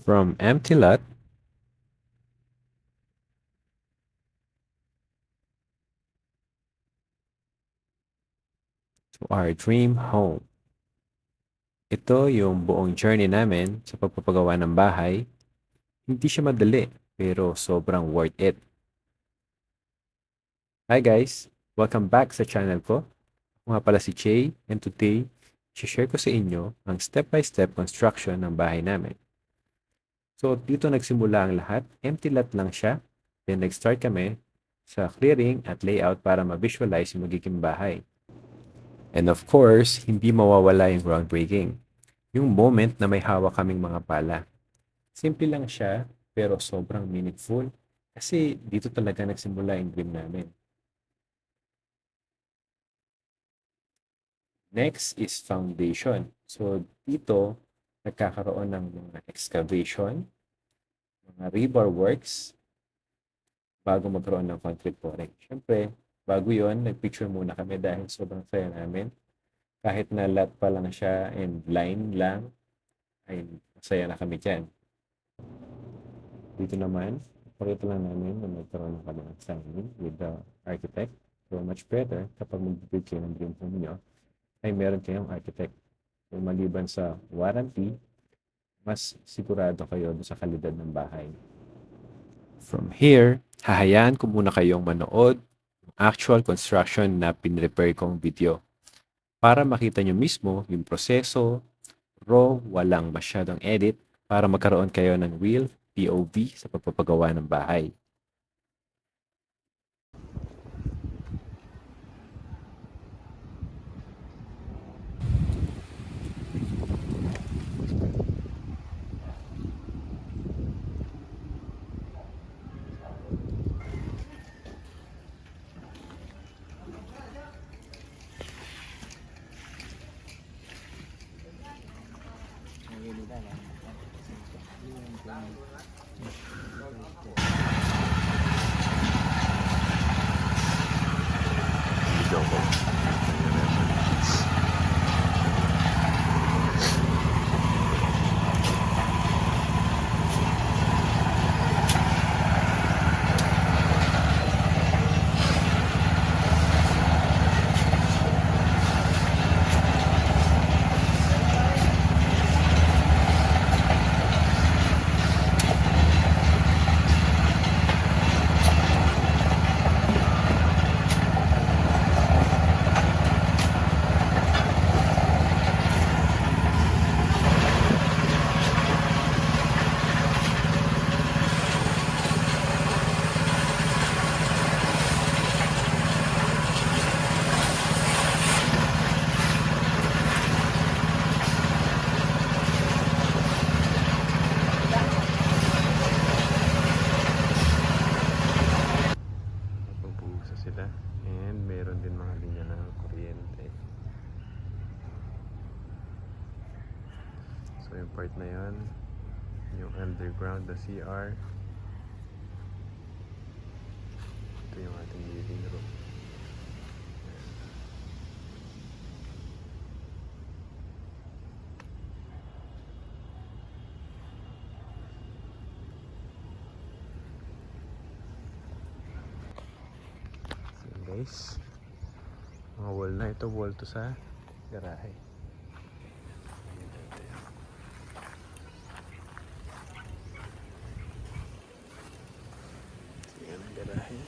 From empty lot to our dream home. Ito yung buong journey namin sa pagpapagawa ng bahay. Hindi siya madali, pero sobrang worth it. Hi guys! Welcome back sa channel ko. Ako nga pala si Jay, and today, share ko sa inyo ang step-by-step construction ng bahay namin. So dito nagsimula ang lahat, empty lot lang siya. Then nag-start kami sa clearing at layout para ma-visualize yung magiging bahay. And of course, hindi mawawala yung groundbreaking. Yung moment na may hawak kaming mga pala. Simple lang siya, pero sobrang meaningful. Kasi dito talaga nagsimula yung dream namin. Next is foundation. So dito, nagkakaroon ng mga excavation, mga rebar works, bago magkaroon ng concrete pouring. Siyempre, bago yon nagpicture muna kami dahil sobrang saya namin. Kahit na lot pa lang siya and line lang, ay masaya na kami dyan. Dito naman, pakita lang namin na nagkaroon na kami ng signing with the architect. So much better kapag mag-build kayo ng dream home nyo, ay meron kayong architect. So maliban sa warranty, mas sigurado kayo sa kalidad ng bahay. From here, hahayaan ko muna kayong manood ng actual construction na pinrepare kong video para makita nyo mismo yung proseso, raw, walang masyadong edit para magkaroon kayo ng real POV sa pagpapagawa ng bahay. Magbubusa sila and meron din mga linya ng kuryente. So yung part na yun, yung underground na CR. Ito yung ating living room. So guys, mga wall na ito, wall to sa garahe. Yan ang garahe.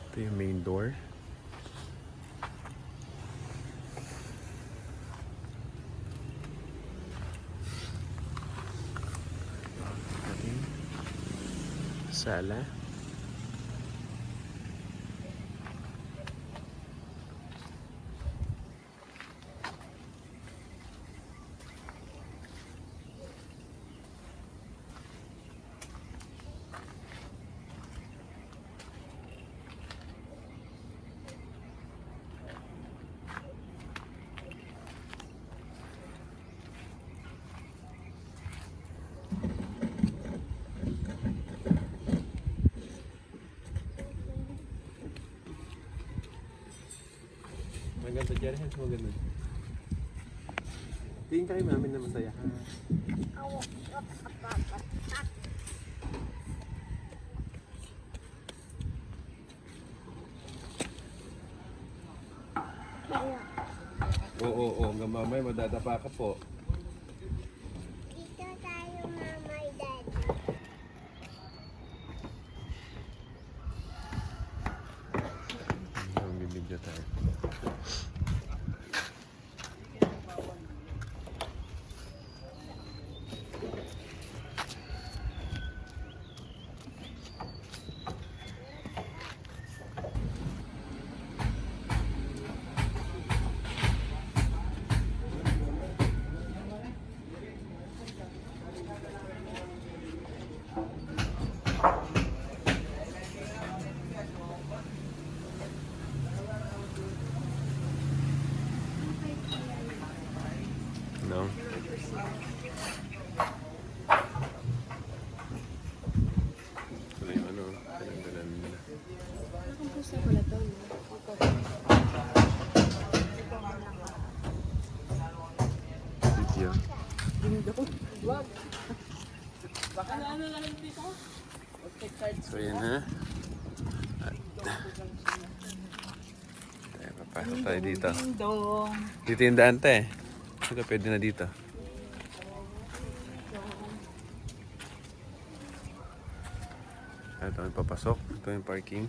Ito yung main door. Ating sala. Maganda dyan, maganda. Tingin kay mami na masaya ka. Oo, hanggang mamay madadapa ka po. Dito tayo, Mama, Daddy. Bibigyo tayo. No? Ito yung ano, pinagdalan nila. Ang pusa pala to, no? Video. Wag. Baka ano lang dito? So yan ha. At, tayo, papasok tayo dito. Dong. Dito yung daan tayo. Ito, pwede na dito. Ito yung papasok. Ito yung parking.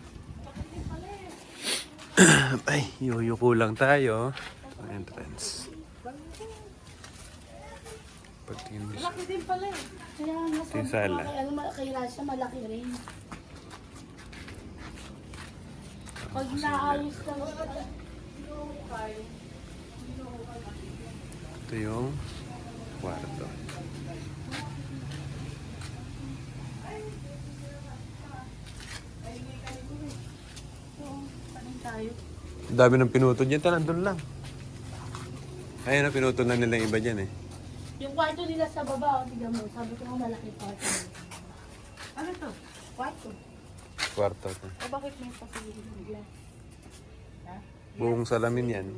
Ay, yuyuko lang tayo. Ang entrance. Pagtingin mo siya. Malaki din pala eh. Kaya nga Ito yung sala. ano, malaki siya, malaki rin. Pag naayos lang siya. Ito yung kwarto. Panin tayo. Ang dami ng pinutol dyan. Nandun lang. Ayun na, pinutol na nila yung iba dyan eh. Yung kwarto nila sa baba, tignan mo. Sabi ko nga malaki kwarto. Ano to? Kwarto. Kwarto to. O bakit may pasilip ng glass? Buong salamin yan.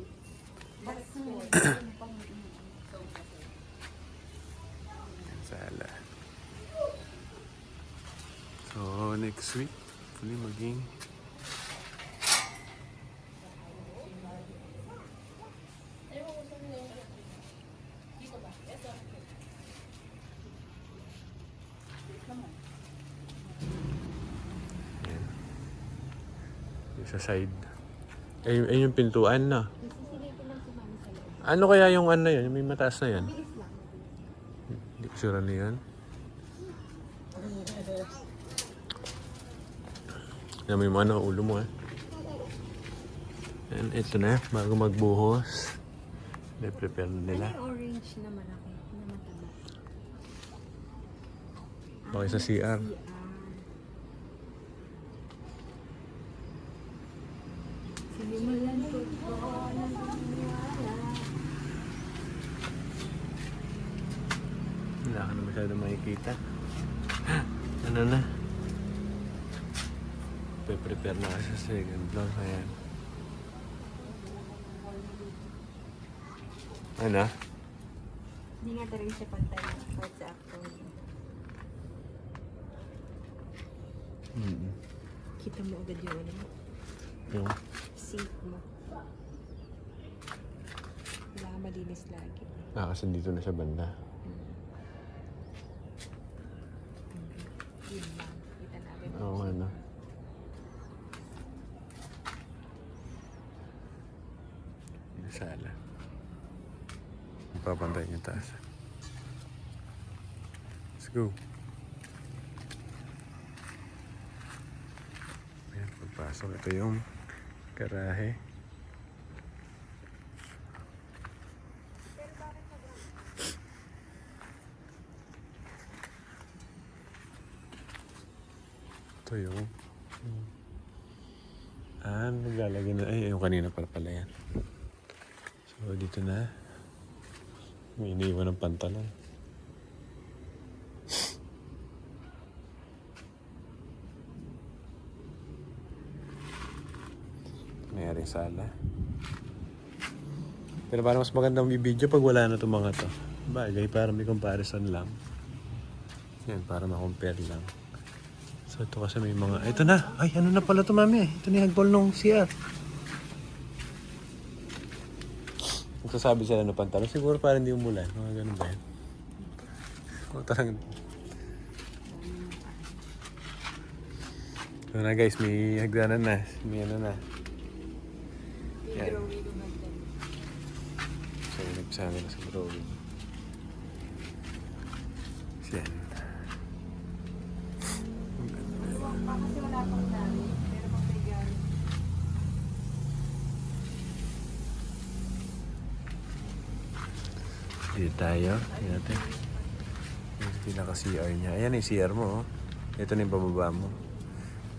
Sala. So, next week, hopefully maging Ayan. Yung sa side. Ayun yung pintuan na. Ano kaya yung ano yun? Yung may mataas na yan? Hindi ko sure ano yun. Yan mo yung ano, ulo mo eh. And ito na, bago magbuhos. May-prepare na nila. Orange na malaki, na mataba. Okay sa CR. Sinimulan ko po ng paniwala. Wala ka na masyado makikita. Ano na? Prepare na kasi sa second floor. Ayan. Ano? Hindi nga talaga siya pantay kahit sa actor. Kita mo agad yung ano mo. Yung Sink mo. Wala malinis lagi. kasi dito na siya banda. Yun lang. Kita natin. Oo, ano. Yung sala. Papantay yung taas. Let's go. Ayan, pagpasok. Ito yung garahe. Ito yung... naglalagay na... Ay, yung kanina pala yan. So, dito na. May iniwan ng pantalon. Mayroong sala. Pero parang mas magandang i-video pag wala na itong mga to. Bagay, para may comparison lang. Yan, para ma-compare lang. So ito kasi may mga... Ito na! Ay, ano na pala ito, mami? Ito na yung hagpal nung CR. Magsasabi sila ng pantalon. Siguro para hindi umulan. Mga ganun ba yan? O talagang... So na guys, may hagdanan na. May ano na. Yan. So nagsabi na sa drawing. So yan. Kasi wala pang dami, pero pang may gano'n. Dito tayo. Tingnan natin. Yung pinaka-CR niya. Ayan yung CR mo. Oh. Ito na yung pababa mo.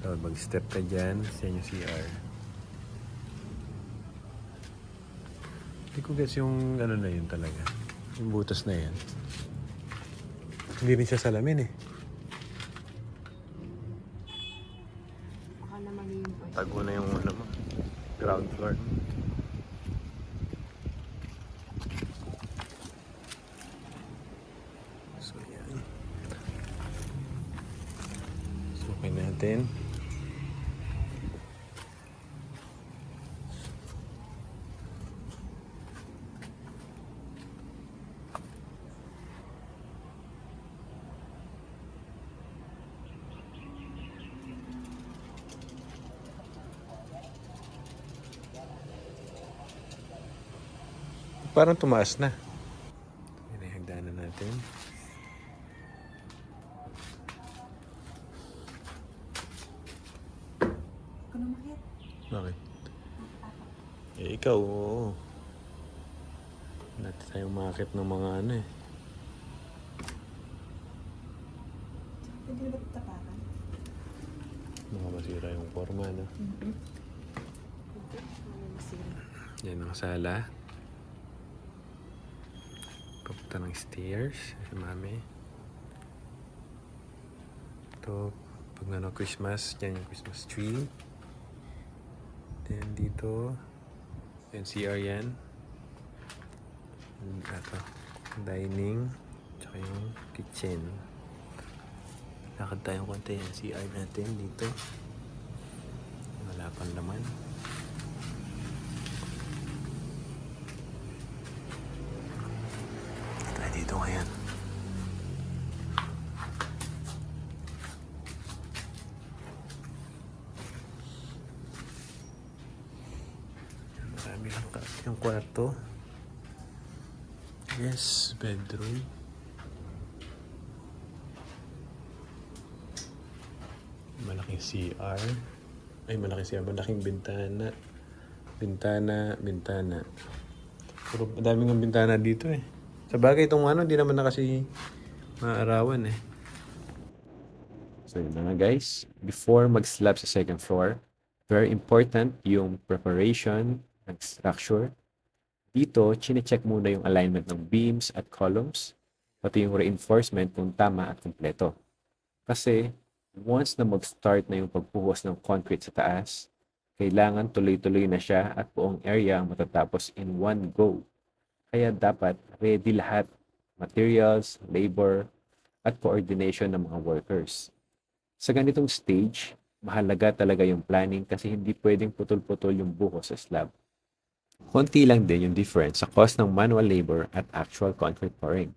So, mag-step ka dyan. Yan yung CR. Hindi ko gets yung ano na yun talaga. Yung butas na yan. Hindi rin siya salamin eh. Baka naman yung point. Tago na yung ano mo. Ground floor. So yan. Sukin natin. Parang tumaas na. Yan ay hagdanan natin. Kung umakit, Bakit? Eh, ikaw, oo. Natin tayong makakit ng mga ano eh. pwede na ba ito tapakan? Baka masira yung forma, no? Yan ang sala. Papunta ng stairs. Si mami. Ito, pag ano, Christmas, yan yung Christmas tree. Then dito, yan CR yan. Ito, dining, tsaka yung kitchen. Lakad tayong konti yan, CR natin dito. Wala pang laman. Tayo dito ngayon. Marami lang yung kwarto. Yes, bedroom. Malaking CR. Ay, malaking CR. Malaking bintana. Bintana. Puro madaming ang bintana dito eh. Sa bagay itong ano, hindi naman na kasi maaarawan eh. So yun na nga guys, before mag-slab sa second floor, very important yung preparation ng structure. Dito, chine-check muna yung alignment ng beams at columns, pati yung reinforcement kung tama at kumpleto. Kasi once na mag-start na yung pagbuhos ng concrete sa taas, kailangan tuloy-tuloy na siya at buong area ang matatapos in one go. Kaya dapat ready lahat, materials, labor, at coordination ng mga workers. Sa ganitong stage, mahalaga talaga yung planning kasi hindi pwedeng putol-putol yung buhos sa slab. Konti lang din yung difference sa cost ng manual labor at actual concrete pouring.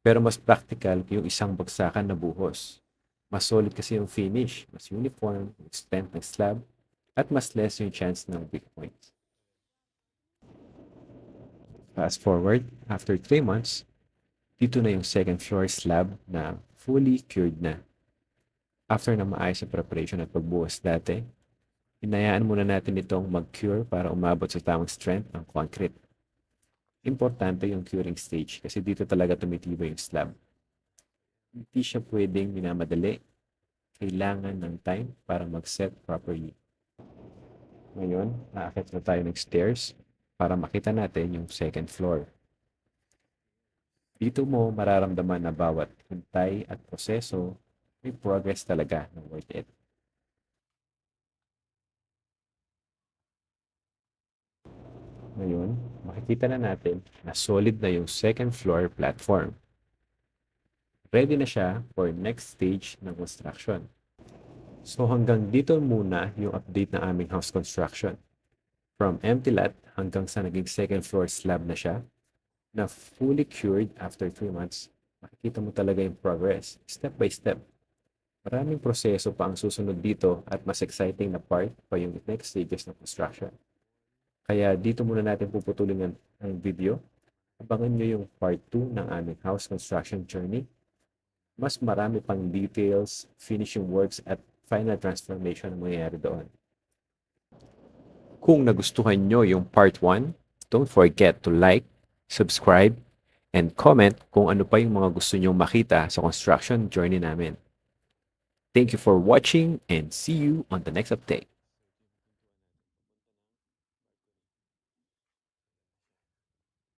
Pero mas practical yung isang bagsakan na buhos. Mas solid kasi yung finish, mas uniform, yung strength ng slab, at mas less yung chance ng weak points. Fast forward, after 3 months, dito na yung second floor slab na fully cured na. After na maayos ang preparation at pagbuhos dati, hinayaan muna natin itong mag-cure para umabot sa tamang strength ng concrete. Importante yung curing stage kasi dito talaga tumitibay yung slab. Hindi siya pwedeng minamadali. Kailangan ng time para mag-set properly. Ngayon, naakit na tayo ng stairs para makita natin yung second floor. Dito mo mararamdaman na bawat hintay at proseso may progress talaga na worth it. Ngayon, makikita na natin na solid na yung second floor platform. Ready na siya for next stage ng construction. So hanggang dito muna yung update ng aming house construction. From empty lot hanggang sa naging second floor slab na siya, na fully cured after 3 months, makikita mo talaga yung progress, step by step. Maraming proseso pa ang susunod dito at mas exciting na part pa yung next stages ng construction. Kaya dito muna natin puputulin ang video. Abangan nyo yung part 2 ng aming house construction journey. Mas marami pang details, finishing works at final transformation ang mangyayari doon. Kung nagustuhan nyo yung part 1, don't forget to like, subscribe, and comment kung ano pa yung mga gusto nyong makita sa construction journey namin. Thank you for watching and see you on the next update.